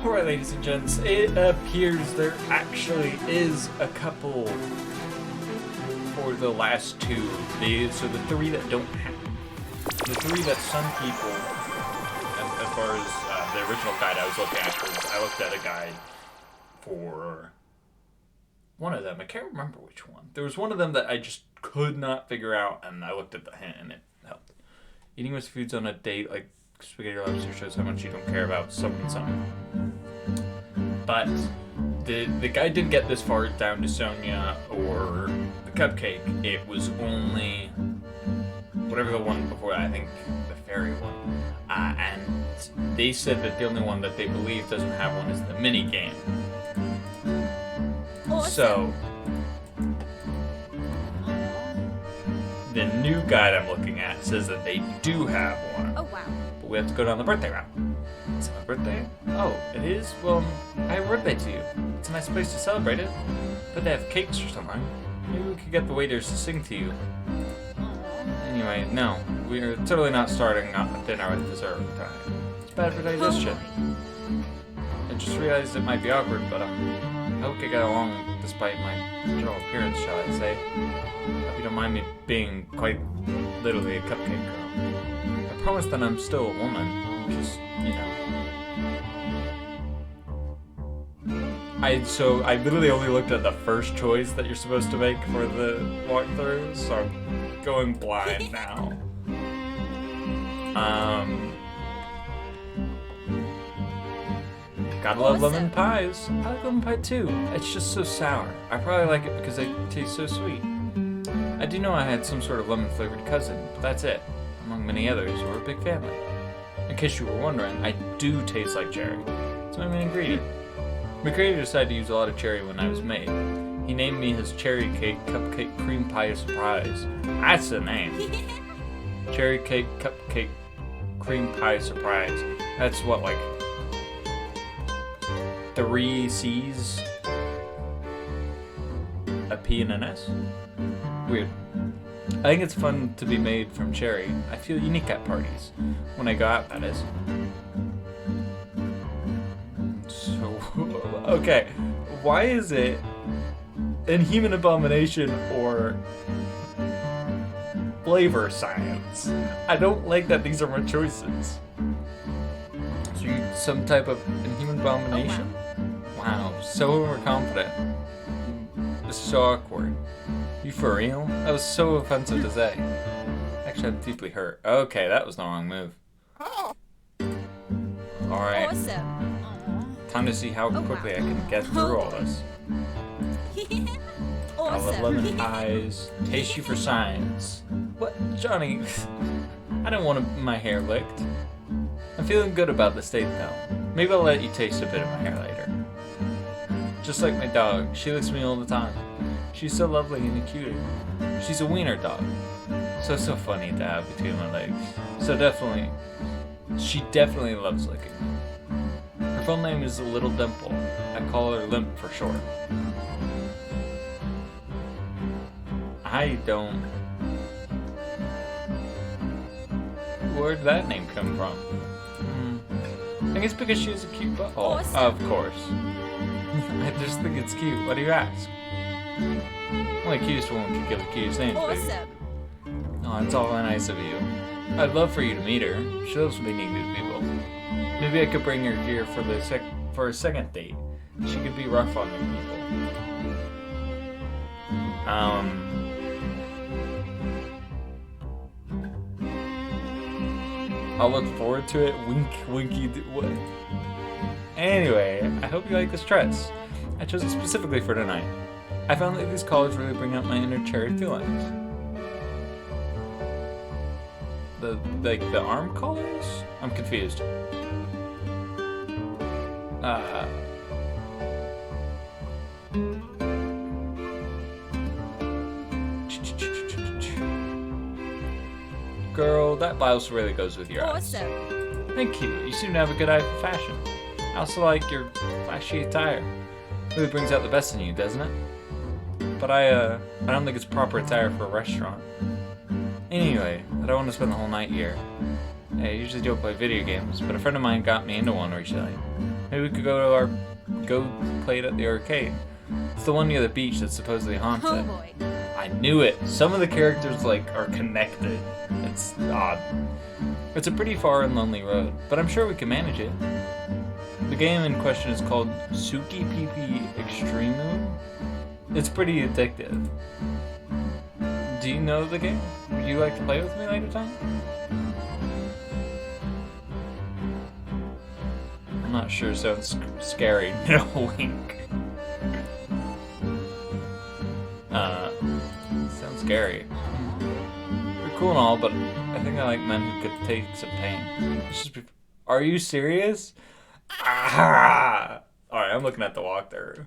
Alright, ladies and gents, it appears there actually is a couple for the last two. So the three that don't have. The three that some people, as far as the original guide I was looking at, because I looked at a guide for one of them. I can't remember which one. There was one of them that I just could not figure out, and I looked at the hint, and it helped. Eating with foods on a date, like spaghetti or lobster, shows how much you don't care about something. But the guy didn't get this far down to Sonia or the cupcake. It was only whatever the one before that, I think the fairy one. And they said that the only one that they believe doesn't have one is the mini game. Awesome. So the new guide I'm looking at says that they do have one. Oh wow. But we have to go down the birthday route. It's my birthday? Oh, it is? Well, I have a birthday to you. It's a nice place to celebrate it. But they have cakes or something. Maybe we could get the waiters to sing to you. Anyway, no. We're totally not starting dinner with dessert time. It's bad for digestion. I just realized it might be awkward, but I hope we get along despite my general appearance, shall I say. Hope you don't mind me being quite literally a cupcake girl. I promise that I'm still a woman. Just, you know. I literally only looked at the first choice that you're supposed to make for the walkthrough, so I'm going blind now. Gotta love lemon pies. I like lemon pie too. It's just so sour. I probably like it because it tastes so sweet. I do know I had some sort of lemon flavored cousin, but that's it. Among many others, we're a big family. In case you were wondering, I do taste like cherry. It's my main ingredient. My creator decided to use a lot of cherry when I was made. He named me his cherry cake cupcake cream pie surprise. That's the name. Cherry cake cupcake cream pie surprise. That's what, like 3 C's, a P and an S? Weird. I think it's fun to be made from cherry. I feel unique at parties. When I go out, that is. So, okay. Why is it Inhuman Abomination or Flavor Science? I don't like that these are my choices. So you some type of Inhuman Abomination? Wow, so overconfident. This is so awkward. You for real? That was so offensive to say. Actually, I'm deeply hurt. Okay, that was the wrong move. Alright. Awesome. Time to see how quickly I can get through all this. I love lemon pies. Taste you for science. What? Johnny, I don't want my hair licked. I'm feeling good about the state though. Maybe I'll let you taste a bit of my hair later. Just like my dog, she licks me all the time. She's so lovely and a cutie. She's a wiener dog. So funny to have between my legs. She definitely loves licking me. Her full name is Little Dimple. I call her Limp for short. Where'd that name come from? I think it's because she has a cute butthole. Awesome. Of course. I just think it's cute. What do you ask? Only the cutest woman can give the cutest names, baby. Awesome. Oh, it's all nice of you. I'd love for you to meet her. She loves meeting new people. Maybe I could bring her here for a second date. She could be rough on new people. I'll look forward to it. Wink, winky. What? Anyway, I hope you like this dress. I chose it specifically for tonight. I found that these colors really bring out my inner cherry feelings. The arm colors? I'm confused. Girl, that blouse really goes with your eyes. Awesome. Thank you. You seem to have a good eye for fashion. I also like your flashy attire. Really brings out the best in you, doesn't it? But I don't think it's proper attire for a restaurant. Anyway, I don't want to spend the whole night here. I usually don't play video games, but a friend of mine got me into one recently. Maybe we could go play it at the arcade. It's the one near the beach that's supposedly haunted. Oh boy. I knew it. Some of the characters are connected. It's odd. It's a pretty far and lonely road, but I'm sure we can manage it. The game in question is called Suki PP Extreme. It's pretty addictive. Do you know the game? Would you like to play with me later time? I'm not sure, sounds scary. No, wink. Sounds scary. You're cool and all, but I think I like men who could take some pain. Are you serious? Ah! Alright, I'm looking at the walkthrough.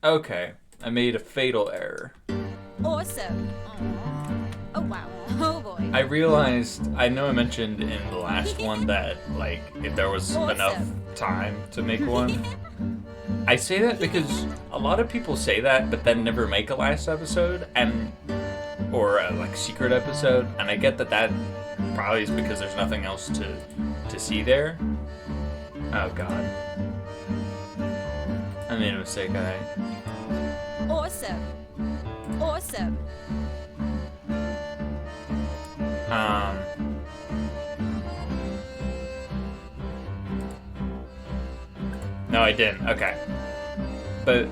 Okay, I made a fatal error. Awesome. Oh wow. Oh boy. I realized, I know I mentioned in the last one that, like, if there was enough time to make one. I say that because a lot of people say that, but then never make a last episode, or a, like, secret episode, and I get that probably is because there's nothing else to see there. Oh god. I made a mistake, alright. Awesome. Awesome. No, I didn't. Okay. But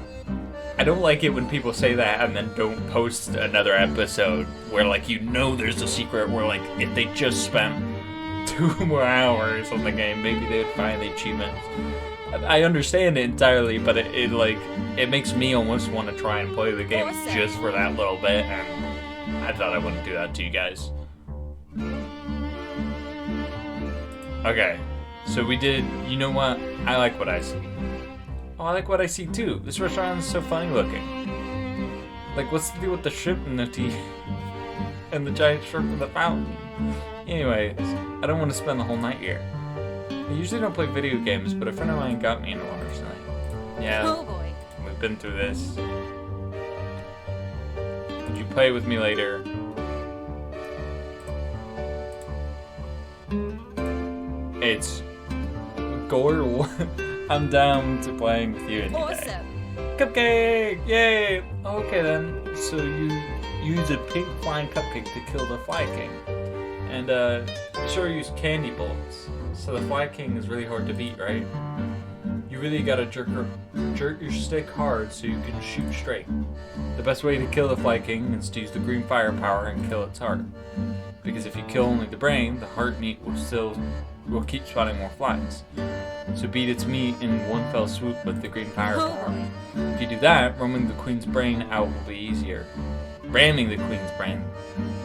I don't like it when people say that and then don't post another episode where, like, you know there's a secret where, like, if they just spent 2 more hours on the game, maybe they would find the achievements. I understand it entirely, but it makes me almost want to try and play the game just for that little bit, and I thought I wouldn't do that to you guys. Okay, so we did, you know what? I like what I see. Oh, I like what I see too. This restaurant is so funny looking. Like, what's the deal with the shrimp and the tea? And the giant shrimp in the fountain? Anyways, I don't want to spend the whole night here. I usually don't play video games, but a friend of mine got me into one recently. Yeah, oh boy. We've been through this. Would you play with me later? It's Gore. I'm down to playing with you any day. Awesome. Cupcake! Yay! Okay then. So you use a pink flying cupcake to kill the Fly King. And sure use candy bullets. So the Fly King is really hard to beat, right? You really gotta jerk your stick hard so you can shoot straight. The best way to kill the Fly King is to use the green firepower and kill its heart. Because if you kill only the brain, the heart meat will keep spawning more flies. So beat its meat in one fell swoop with the green firepower. If you do that, ramming the queen's brain out will be easier. Ramming the queen's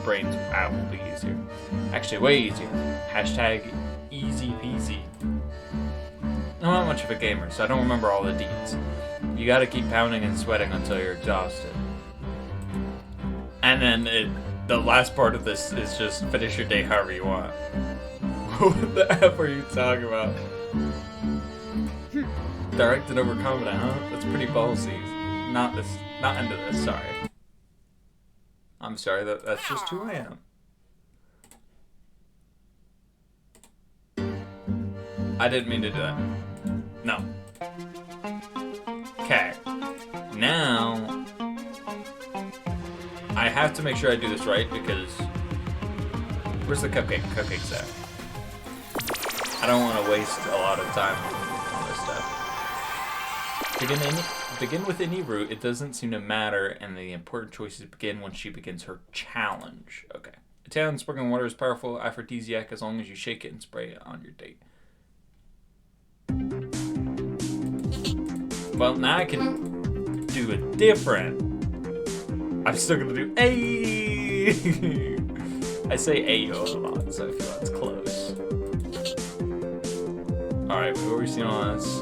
brains out will be easier. Actually, way easier. Hashtag easy peasy. I'm not much of a gamer, so I don't remember all the deeds. You gotta keep pounding and sweating until you're exhausted. And then the last part of this is just finish your day however you want. What the F are you talking about? Directed over confident, huh? That's pretty ballsy. Not into this, sorry. I'm sorry, that's just who I am. I didn't mean to do that. No. Okay. Now, I have to make sure I do this right because where's the cupcake? Cupcake's there. I don't want to waste a lot of time on this stuff. Begin with any route. It doesn't seem to matter, and the important choices begin when she begins her challenge. Okay. Italian sparkling water is powerful aphrodisiac as long as you shake it and spray it on your date. Well, now I can do it different. I'm still gonna do ay. I say ayo a lot, so I feel that's close. Alright, before we see all this,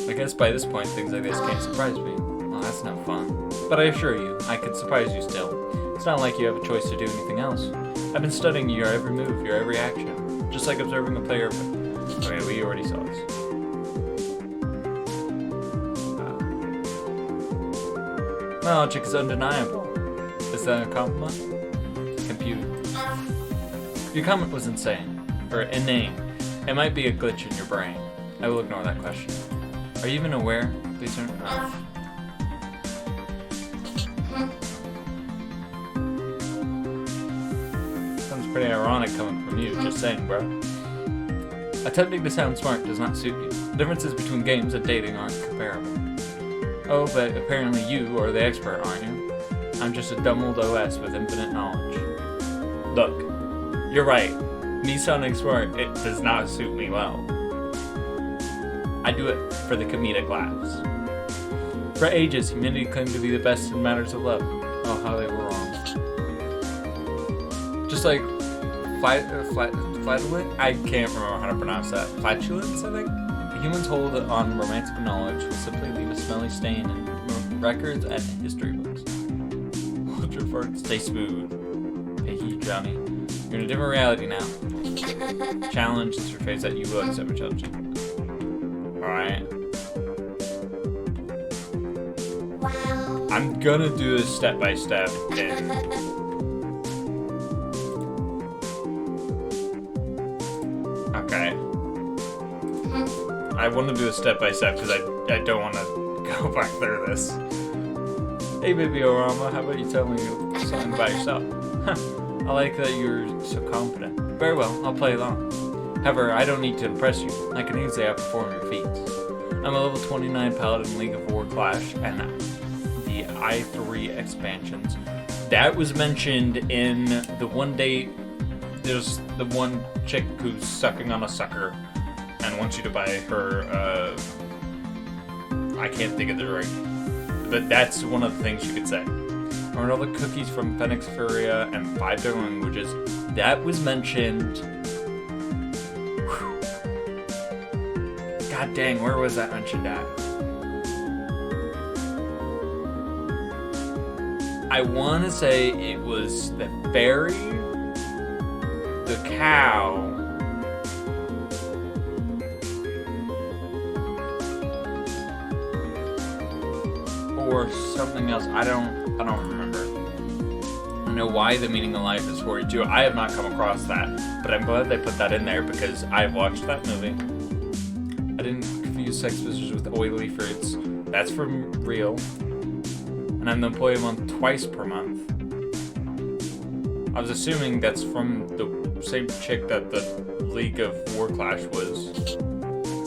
I guess by this point things like this can't surprise me. Well, that's no fun. But I assure you, I could surprise you still. It's not like you have a choice to do anything else. I've been studying your every move, your every action. Just like observing a player. Okay, we already saw this. logic is undeniable. Is that a compliment? Computer. Your comment was insane. Or inane. It might be a glitch in your brain. I will ignore that question. Are you even aware? Please don't. Sounds pretty ironic coming from you, just saying, bro. Attempting to sound smart does not suit you. The differences between games and dating aren't comparable. Oh, but apparently you are the expert, aren't you? I'm just a dumb old OS with infinite knowledge. Look, you're right. Me sounding smart, it does not suit me well. I do it for the comedic laughs. For ages, humanity claimed to be the best in matters of love. Oh, how they were wrong. Just like flatulent? I can't remember how to pronounce that. Flatulence, I think? Humans' hold on romantic knowledge will simply leave a smelly stain in records and history books. Hold your farts, stay smooth. Hey, Johnny. You're in a different reality now. Challenge is your face that you will accept a challenge. Alright. I'm gonna do this step by step and okay. I want to do this step by step because I don't want to go back through this. Hey baby Orama, how about you tell me something about yourself? I like that you're so confident. Very well, I'll play along. However, I don't need to impress you. I can easily outperform your feats. I'm a level 29 paladin League of War Clash and the I3 expansions. That was mentioned in the one day. There's the one chick who's sucking on a sucker and wants you to buy her, I can't think of the right, but that's one of the things you could say. Or all the cookies from Phoenix Furia and 5 different languages. That was mentioned. Whew. God dang, where was that mentioned at? I want to say it was the fairy, the cow, or something else. I don't remember. I don't know why the meaning of life is 42. I have not come across that, but I'm glad they put that in there because I've watched that movie. I didn't confuse sex visitors with oily fruits. That's for real. And I'm the employee a month twice per month. I was assuming that's from the same chick that the League of War Clash was.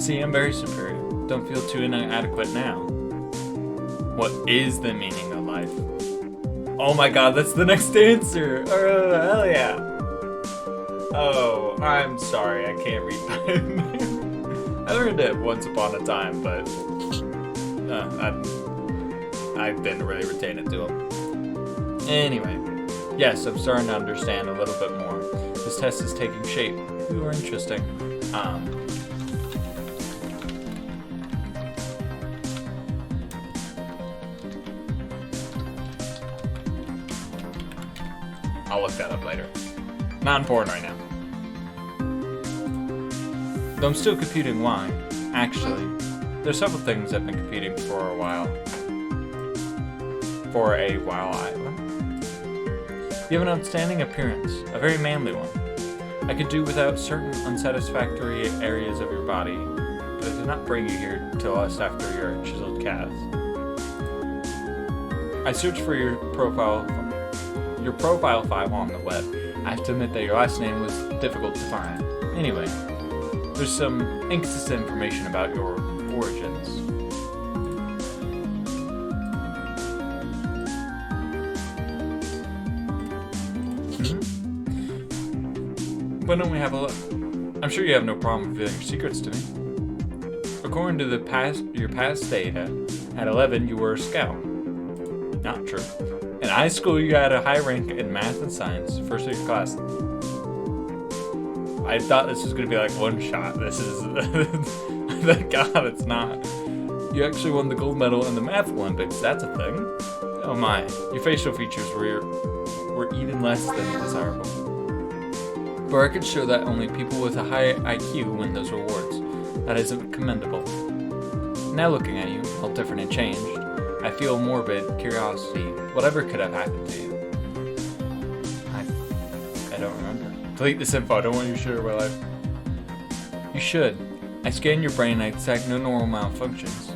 See, I'm very superior. Don't feel too inadequate now. What is the meaning of life? Oh my god, that's the next answer! Oh, hell yeah! Oh, I'm sorry, I can't read that. I learned it once upon a time, but I didn't really retain it to them. Anyway, yes, I'm starting to understand a little bit more. This test is taking shape. Ooh, interesting. I'll look that up later. Not important right now. Though I'm still computing why. Actually, there's several things I've been computing for a while. You have an outstanding appearance, a very manly one. I could do without certain unsatisfactory areas of your body, but I did not bring you here to lust after your chiseled calves. I searched for your profile file on the web. I have to admit that your last name was difficult to find. Anyway, there's some inconsistent information about your origins. Why don't we have a look? I'm sure you have no problem revealing your secrets to me. According to your past data, at 11 you were a scout. Not true. In high school you got a high rank in math and science, first of your class. I thought this was going to be like one shot. This is... Thank God it's not. You actually won the gold medal in the math Olympics. That's a thing. Oh my. Your facial features were even less than desirable. But I could show that only people with a high IQ win those rewards. That isn't commendable. Now looking at you, all different and changed, I feel morbid curiosity. Whatever could have happened to you? I don't remember. Delete this info. I don't want you to share my life. You should. I scanned your brain and I detect no normal malfunctions.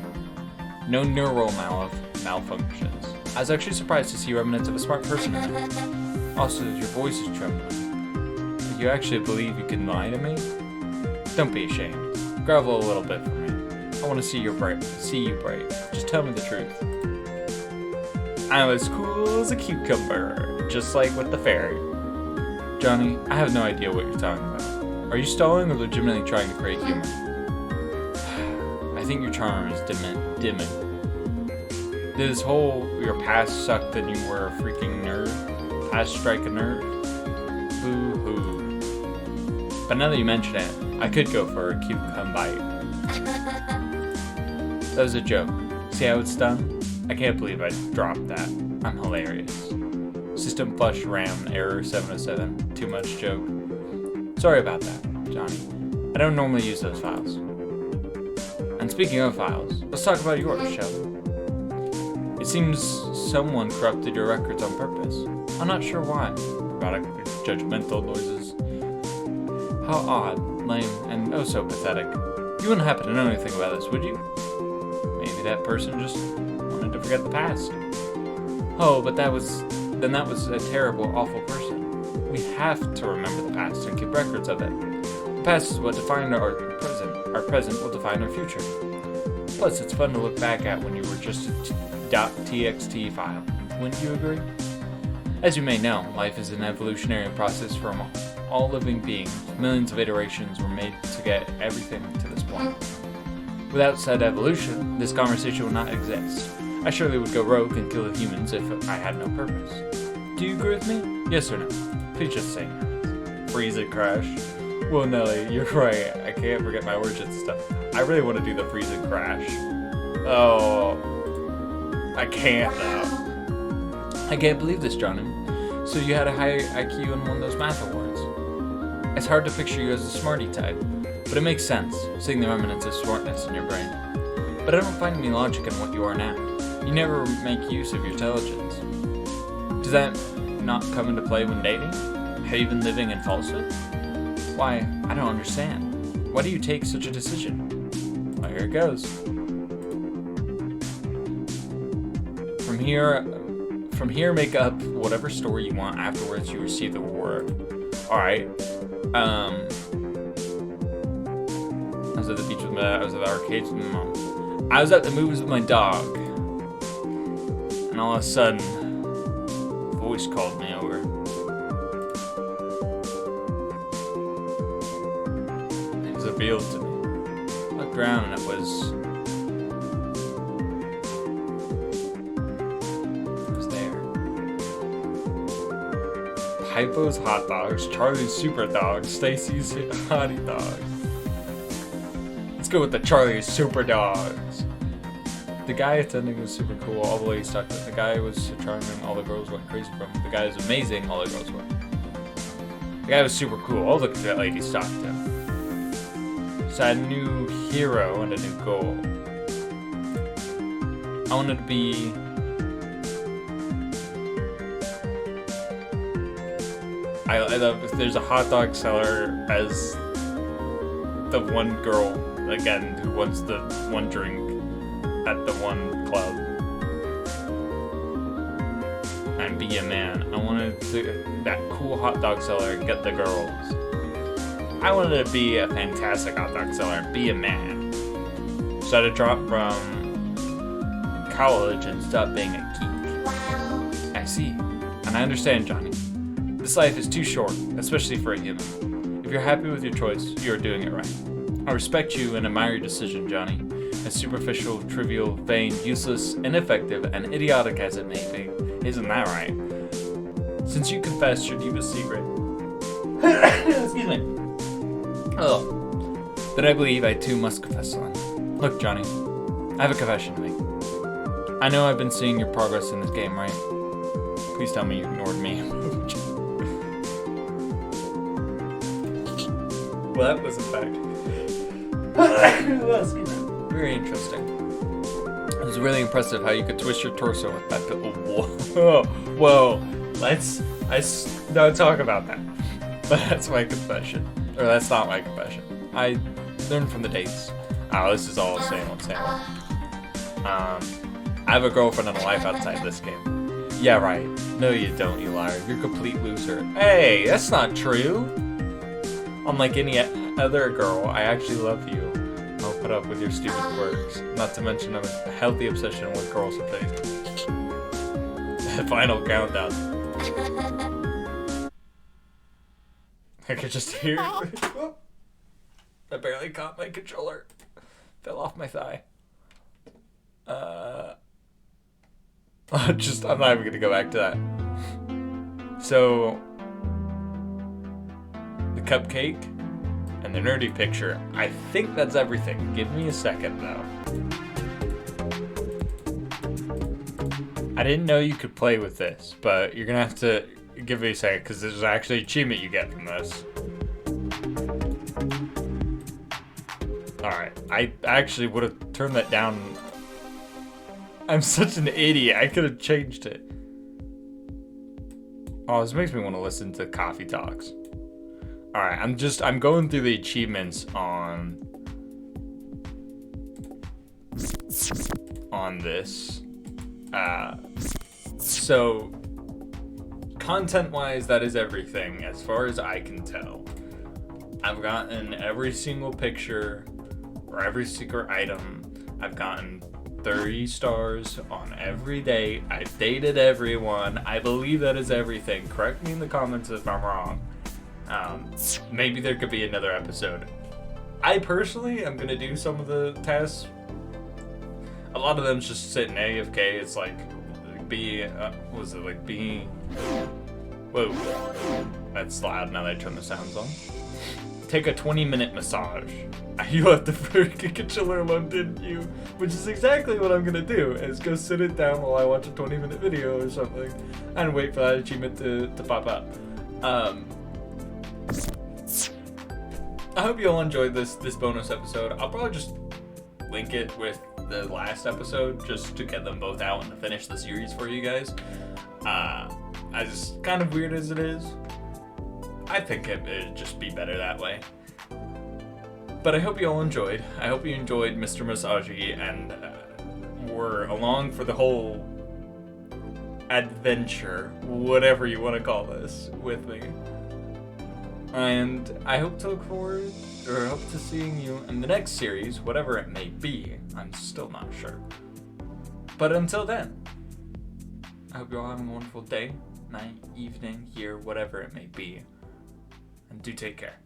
No neural malfunctions. I was actually surprised to see remnants of a smart person in there. Also, your voice is trembling. Do you actually believe you can lie to me? Don't be ashamed. Grovel a little bit for me. I want to see you brave. Just tell me the truth. I'm as cool as a cucumber, just like with the fairy. Johnny, I have no idea what you're talking about. Are you stalling or legitimately trying to create humor? I think your charm is dimming. Did this whole your past sucked and you were a freaking nerd? Past strike a nerd? Boo-hoo. But now that you mention it, I could go for a cucumber bite. That was a joke. See how it's done? I can't believe I dropped that. I'm hilarious. System flush RAM error 707. Too much joke. Sorry about that, Johnny. I don't normally use those files. And speaking of files, let's talk about yours, shall we? It seems someone corrupted your records on purpose. I'm not sure why. Robotic judgmental noises. How odd, lame, and oh so pathetic. You wouldn't happen to know anything about this, would you? Maybe that person just wanted to forget the past. Oh, but that was a terrible, awful person. We have to remember the past and keep records of it. The past is what defined our present. Our present will define our future. Plus, it's fun to look back at when you were just a .txt file. Wouldn't you agree? As you may know, life is an evolutionary process from all living beings. Millions of iterations were made to get everything to this point. Without said evolution, this conversation would not exist. I surely would go rogue and kill humans if I had no purpose. Do you agree with me? Yes or no? Please just say yes. Freeze and crash. Well, Nelly, you're right. I can't forget my origin stuff. I really want to do the freeze and crash. Oh, I can't though. I can't believe this, Johnny. So you had a high IQ and won those math awards. It's hard to picture you as a smarty type, but it makes sense, seeing the remnants of smartness in your brain. But I don't find any logic in what you are now. You never make use of your intelligence. Does that not come into play when dating? Have you been living in falsehood? Why, I don't understand. Why do you take such a decision? Well, here it goes. From here, make up whatever story you want. Afterwards, you receive the reward. Alright. I was at the beach with I was at the arcades with my mom. I was at the movies with my dog. And all of a sudden, a voice called me over. It was revealed to me. I looked around and it was there. Hypo's hot dogs, Charlie's super dogs, Stacy's hottie dogs. Let's go with the Charlie's super dogs. The guy attending was super cool. All the ladies talked to him. The guy was so charming. All the girls went crazy for him. The guy was amazing. All the girls went. The guy was super cool. All the ladies talked to him. So I had a new hero and a new goal. I wanted to be I love if there's a hot dog seller as the one girl again who wants the one drink at the one club and be a man. I wanted to that cool hot dog seller and get the girls. I wanted to be a fantastic hot dog seller and be a man. So I had to drop from college and stop being a geek. I see. And I understand, Johnny. This life is too short, especially for a human. If you're happy with your choice, you're doing it right. I respect you and admire your decision, Johnny. As superficial, trivial, vain, useless, ineffective, and idiotic as it may be, isn't that right? Since you confessed your deepest secret, excuse me. Oh, then I believe I too must confess something. Look, Johnny, I have a confession to make. I know I've been seeing your progress in this game, right? Please tell me you ignored me. Well, that was a fact. Very interesting. was really impressive how you could twist your torso with that pillow. Whoa, whoa. Don't talk about that. But that's my confession. Or that's not my confession. I learned from the dates. Oh, this is all the same old. I have a girlfriend and a life outside this game. Yeah, right. No, you don't, you liar. You're a complete loser. Hey, that's not true. Unlike any other girl, I actually love you. I'll put up with your stupid quirks. Not to mention a healthy obsession with girls with faces. The final countdown. I could just hear. I barely caught my controller. Fell off my thigh. I'm not even gonna go back to that. So, the cupcake and the nerdy picture. I think that's everything. Give me a second though. I didn't know you could play with this, but you're gonna have to give me a second because there's actually an achievement you get from this. Alright, I actually would have turned that down. I'm such an idiot. I could have changed it. Oh, this makes me want to listen to coffee talks. Alright, I'm going through the achievements on this. So content-wise, that is everything as far as I can tell. I've gotten every single picture or every secret item. I've gotten 30 stars on every date. I've dated everyone. I believe that is everything. Correct me in the comments if I'm wrong. Maybe there could be another episode. I personally am gonna do some of the tests. A lot of them's just sitting AFK. It's like whoa, that's loud now that I turn the sounds on. Take a 20-minute massage. You left the freaking controller alone, didn't you? Which is exactly what I'm gonna do, is go sit it down while I watch a 20-minute video or something and wait for that achievement to pop up. I hope you all enjoyed this bonus episode. I'll probably just link it with the last episode just to get them both out and to finish the series for you guys. As kind of weird as it is, I think it'd just be better that way. But I hope you all enjoyed. I hope you enjoyed Mr. Massagy and were along for the whole adventure, whatever you want to call this, with me. And I hope to hope to seeing you in the next series, whatever it may be. I'm still not sure. But until then, I hope you're all having a wonderful day, night, evening, year, whatever it may be. And do take care.